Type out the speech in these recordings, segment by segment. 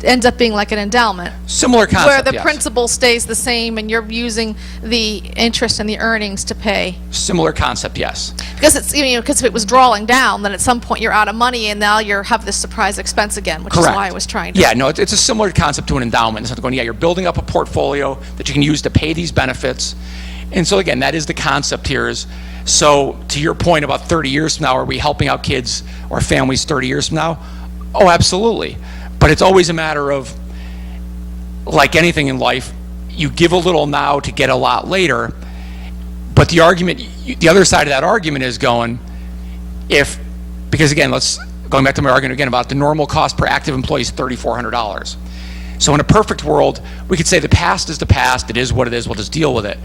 ends up being like an endowment. Similar concept, Where the yes. principal stays the same and you're using the interest and the earnings to pay. Similar concept, yes. Because it's, because if it was drawing down, then at some point you're out of money and now you have this surprise expense again, which Correct. is why I was trying to. Yeah, no, it's a similar concept to an endowment. It's not going, yeah, you're building up a portfolio that you can use to pay these benefits. And so again, that is the concept here is, so to your point about 30 years from now, are we helping out kids or families 30 years from now? Oh, absolutely. But it's always a matter of, like anything in life, you give a little now to get a lot later. But the argument, the other side of that argument is going, because again, going back to my argument again about the normal cost per active employee is $3,400. So in a perfect world, we could say the past is the past, it is what it is, we'll just deal with it.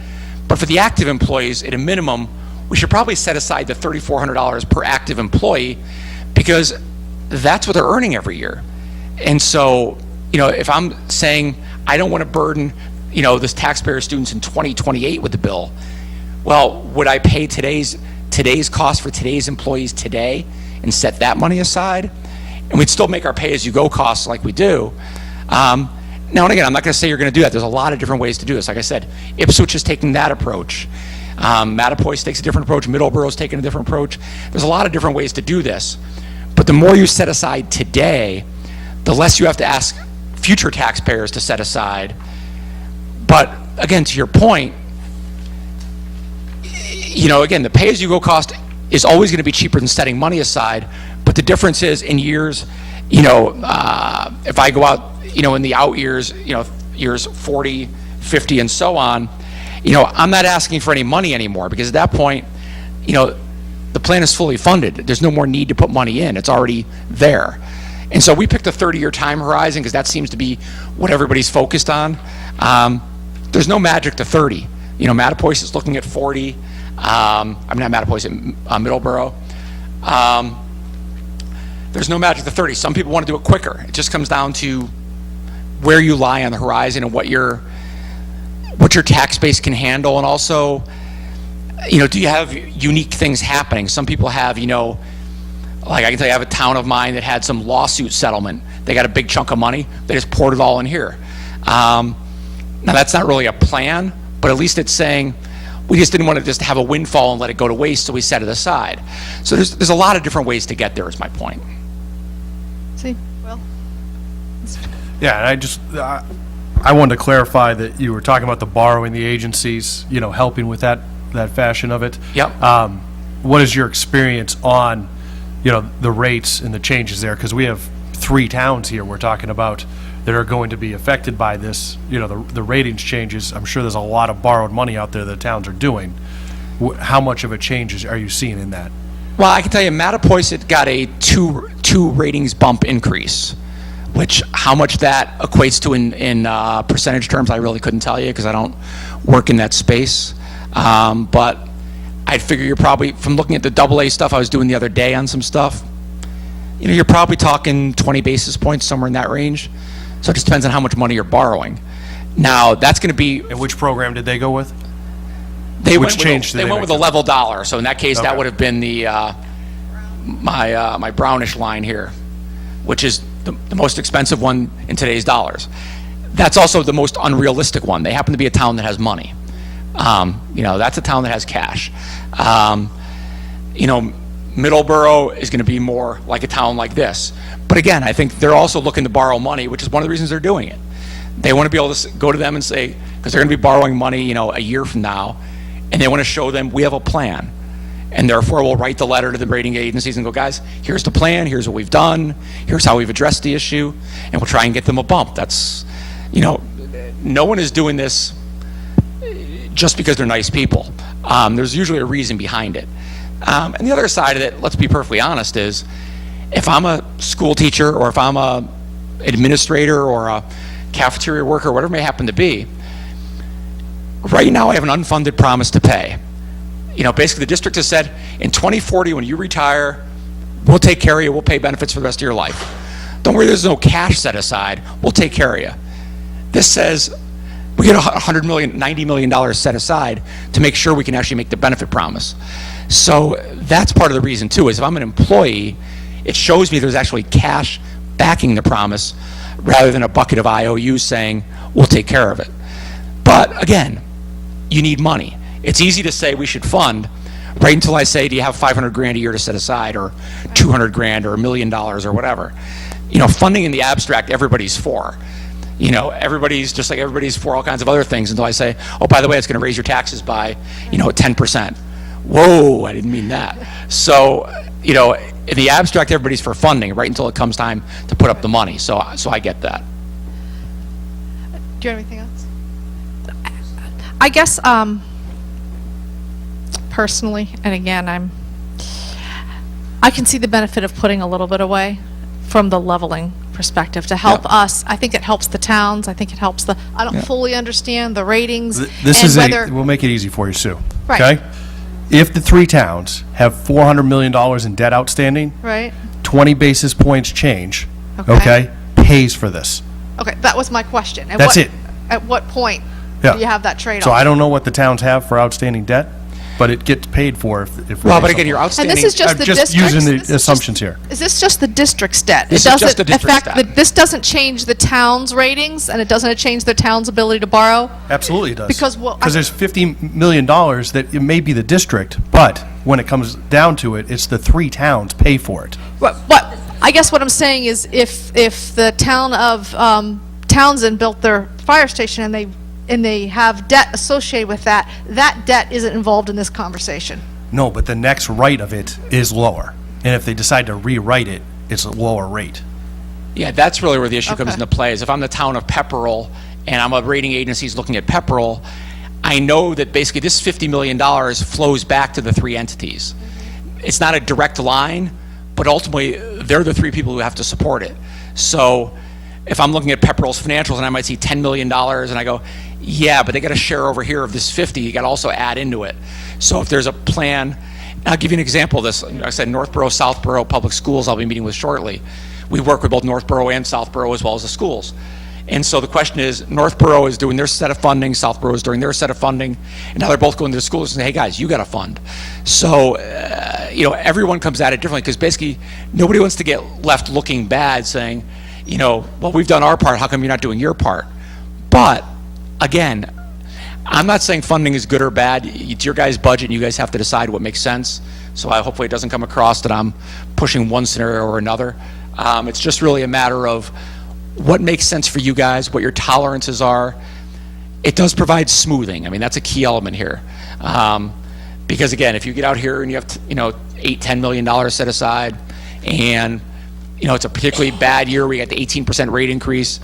But for the active employees, at a minimum, we should probably set aside the $3,400 per active employee because that's what they're earning every year. And so, if I'm saying I don't want to burden, this taxpayer students in 2028 with the bill, well, would I pay today's cost for today's employees today and set that money aside? And we'd still make our pay-as-you-go costs like we do. Now and again, I'm not going to say you're going to do that. There's a lot of different ways to do this. Like I said, Ipswich is taking that approach. Mattapoise takes a different approach. Middleborough's taking a different approach. There's a lot of different ways to do this. But the more you set aside today, the less you have to ask future taxpayers to set aside. But again, to your point, again, the pay-as-you-go cost is always going to be cheaper than setting money aside. But the difference is in years, if I go out, in the out years, years 40, 50, and so on, I'm not asking for any money anymore because at that point, the plan is fully funded. There's no more need to put money in. It's already there. And so we picked a 30-year time horizon because that seems to be what everybody's focused on. There's no magic to 30. Mattapoise is looking at 40. I'm not Mattapoise, Middleborough. There's no magic to 30. Some people want to do it quicker. It just comes down to where you lie on the horizon and what your tax base can handle, and also, do you have unique things happening? Some people have, like I can tell you, I have a town of mine that had some lawsuit settlement. They got a big chunk of money. They just poured it all in here. Now that's not really a plan, but at least it's saying we just didn't want to just have a windfall and let it go to waste, so we set it aside. So there's a lot of different ways to get there is my point. See, well. Yeah, and I wanted to clarify that you were talking about the borrowing the agencies, helping with that fashion of it. Yep. What is your experience on, the rates and the changes there? Because we have 3 towns here we're talking about that are going to be affected by this, the ratings changes. I'm sure there's a lot of borrowed money out there that towns are doing. How much of a change are you seeing in that? Well, I can tell you, Mattapoise got a two ratings bump increase, which how much that equates to in percentage terms, I really couldn't tell you because I don't work in that space. But I'd figure you're probably, from looking at the AA stuff I was doing the other day on some stuff, you're probably talking 20 basis points, somewhere in that range. So it just depends on how much money you're borrowing. Now, that's going to be... And which program did they go with? They went with a level dollar. So in that case, Okay. that would have been the my brownish line here, which is the most expensive one in today's dollars. That's also the most unrealistic one. They happen to be a town that has money. That's a town that has cash. Middleborough is going to be more like a town like this. But again, I think they're also looking to borrow money, which is one of the reasons they're doing it. They want to be able to go to them and say, because they're going to be borrowing money, a year from now, and they want to show them we have a plan. And therefore, we'll write the letter to the rating agencies and go, guys, here's the plan, here's what we've done, here's how we've addressed the issue, and we'll try and get them a bump. That's, no one is doing this just because they're nice people. There's usually a reason behind it. And the other side of it, let's be perfectly honest, is if I'm a school teacher or if I'm a administrator or a cafeteria worker, whatever it may happen to be, right now I have an unfunded promise to pay. Basically the district has said, in 2040 when you retire, we'll take care of you, we'll pay benefits for the rest of your life. Don't worry, there's no cash set aside, we'll take care of you. This says we get $100 million, $90 million set aside to make sure we can actually make the benefit promise. So that's part of the reason too, is if I'm an employee, it shows me there's actually cash backing the promise rather than a bucket of IOUs saying, we'll take care of it. But again, you need money. It's easy to say we should fund, right until I say, do you have 500 grand a year to set aside, or 200 grand, or $1 million, or whatever. Funding in the abstract, everybody's for. Everybody's just like everybody's for all kinds of other things until I say, oh, by the way, it's going to raise your taxes by, 10%. Whoa, I didn't mean that. So, in the abstract, everybody's for funding, right until it comes time to put up the money. So I get that. Do you have anything else? I guess, personally, and again, I can see the benefit of putting a little bit away from the leveling perspective to help us. I think it helps the towns. I think it helps I don't fully understand the ratings. We'll make it easy for you, Sue. Right. Okay? If the 3 towns have $400 million in debt outstanding, Right. 20 basis points change, Okay. pays for this. Okay, that was my question. That's it. At what point Yeah. do you have that trade-off? So I don't know what the towns have for outstanding debt, but it gets paid for if. Well, but again, you're And outstanding. this is just the just districts? using the This is assumptions here. Is this just the district's debt? This is just the district's debt. This doesn't change the town's ratings, and it doesn't change the town's ability to borrow? Absolutely it does. Because, there's $50 million that it may be the district, but when it comes down to it, it's the 3 towns pay for it. What I guess what I'm saying is if the town of Townsend built their fire station and they have debt associated with that debt isn't involved in this conversation. No, but the next rate of it is lower. And if they decide to rewrite it, it's a lower rate. Yeah, that's really where the issue comes Okay. into play, is if I'm the town of Pepperell and I'm a rating agency looking at Pepperell, I know that basically this $50 million flows back to the 3 entities. It's not a direct line, but ultimately they're the 3 people who have to support it. So if I'm looking at Pepperell's financials and I might see $10 million and I go, yeah, but they got a share over here of this 50, you got to also add into it. So if there's a plan, I'll give you an example of this. I said Northborough, Southborough Public Schools I'll be meeting with shortly. We work with both Northborough and Southborough as well as the schools. And so the question is, Northborough is doing their set of funding, Southborough is doing their set of funding, and now they're both going to the schools and say, hey guys, you got to fund. So, everyone comes at it differently, because basically nobody wants to get left looking bad saying, well, we've done our part, how come you're not doing your part? But, again, I'm not saying funding is good or bad. It's your guys' budget, and you guys have to decide what makes sense. So hopefully it doesn't come across that I'm pushing one scenario or another. It's just really a matter of what makes sense for you guys, what your tolerances are. It does provide smoothing. I mean, that's a key element here. Because again, if you get out here and you have, $8-10 million set aside, and, it's a particularly bad year, we got the 18% rate increase,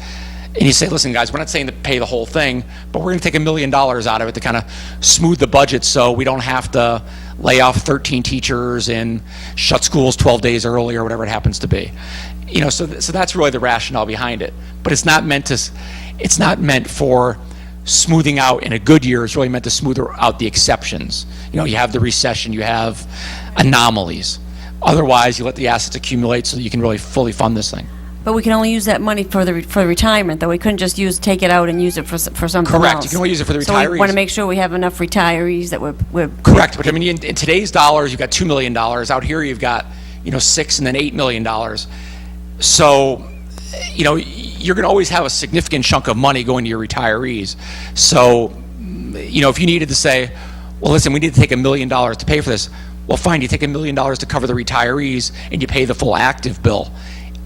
and you say, listen, guys, we're not saying to pay the whole thing, but we're going to take $1 million out of it to kind of smooth the budget so we don't have to lay off 13 teachers and shut schools 12 days early or whatever it happens to be. So that's really the rationale behind it. But it's not meant for smoothing out in a good year. It's really meant to smooth out the exceptions. You have the recession, you have anomalies. Otherwise, you let the assets accumulate so that you can really fully fund this thing. But we can only use that money for retirement, though. We couldn't just take it out and use it for something Correct. else. You can only use it for the So retirees. we want to make sure we have enough retirees that we're Correct. But I mean, in today's dollars, you've got $2 million. Out here, you've got, 6 and then $8 million. So, you're going to always have a significant chunk of money going to your retirees. So, if you needed to say, well, listen, we need to take $1 million to pay for this. Well, fine, you take $1 million to cover the retirees and you pay the full active bill.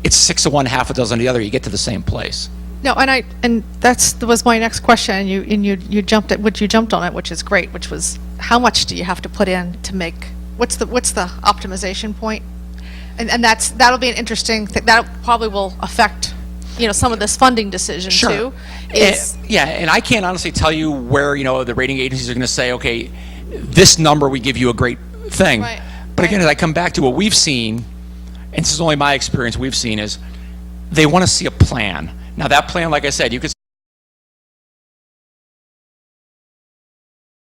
It's 6 of one, half a dozen of the other. You get to the same place. No, and that was my next question, and you jumped on it, which is great, which was how much do you have to put in to make, what's the optimization point? And that'll be an interesting thing. That probably will affect, some of this funding decision too. And I can't honestly tell you where, the rating agencies are going to say, okay, this number, we give you a great thing. Right. But again, as I come back to what we've seen, and this is only my experience, we've seen is they want to see a plan. Now that plan, like I said, you could